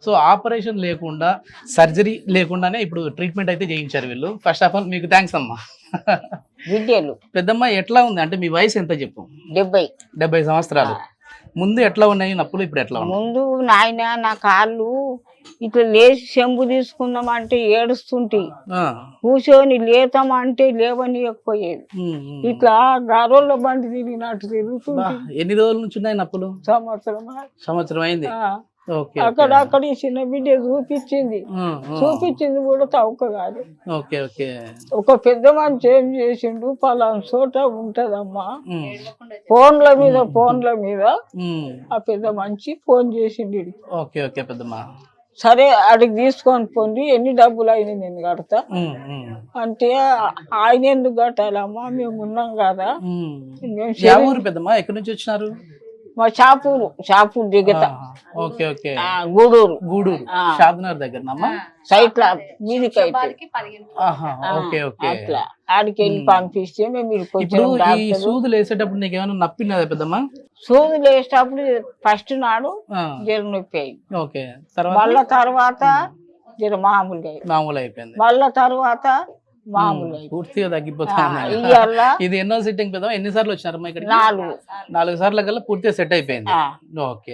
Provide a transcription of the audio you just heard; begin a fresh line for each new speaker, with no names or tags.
So operation లేకుండా surgery లేకుండానే ఇప్పుడు ట్రీట్మెంట్ అయితే చేయించారు వీళ్ళు. ఫస్ట్ ఆఫ్ ఆల్ మీకు థ్యాంక్స్ అమ్మా.
విద్యలు
పెద్దమ్మ ఎట్లా ఉంది అంటే మీ వయసు ఎంత చెప్పు?
70
సంవత్సరాలు. ముందు ఎట్లా ఉన్నాయి నప్పులు, ఇప్పుడు ఎట్లా ఉన్నాయి?
ముందు నాయన నా కాళ్ళు ఇట్లా లేచి చెంబు తీసుకుందామంటే ఏడుస్తుంటే,
ఆ,
కూర్చొని లేతామంటే లేవనియకపోయేది. ఇట్లా గారోళ్ళ బండి తిరిగినట్టు
బా,
తిరుగుతుంటే
ఎన్ని రోజుల నుంచి ఉన్నాయి నప్పులు? సంవత్సరం అయింది. ఓకే
అక్కడ చిన్న బిడ్డ చూపించింది కూడా తవ్వుక కాదు.
ఓకే ఓకే
ఒక పెద్ద మనిషి ఏం చేసిండు, పలానా చోట ఉంటదమ్మా, ఫోన్ల మీద ఆ పెద్ద మనిషి ఫోన్ చేసిండు ఈడికి.
ఓకే ఓకే పెద్దమ్మ.
సరే అడిగి తీసుకొని పోండి, ఎన్ని డబ్బులు అయినాయి నేను కడతా అంటే, ఆయన ఎందుకు కట్టాలమ్మా, మేము ఉన్నాం కదా.
యా ఊరు పెద్దమ్మ? ఎక్కడి నుంచి వచ్చినారు?
మా షాపూర్ దిగత
ఓకే ఓకే
గూడూరు
షాద్నగర్ దగ్గర
సైట్ లా మీదికి అయితే
ఓకే ఓకే.
అట్లా ఆడికి వెళ్ళి పంపిస్తే మేము
ఇప్పుడు ఈ సూదులు వేసేటప్పుడు నీకు ఏమైనా నప్పినదా పెద్దమ్మ?
సూదులు వేసేటప్పుడు ఫస్ట్ నాడు జర నొప్పి అయింది.
ఓకే.
మళ్ళా తర్వాత జర మామూలు
అయిపోయింది.
మళ్ళా తర్వాత మామూలు
పూర్తిగా తగ్గిపోతా. ఇది ఎన్నో సిట్టింగ్ పెద్ద? ఎన్నిసార్లు వచ్చినారమ్మా ఇక్కడ?
4
సార్ల కల్లా పూర్తిగా సెట్ అయిపోయింది. ఓకే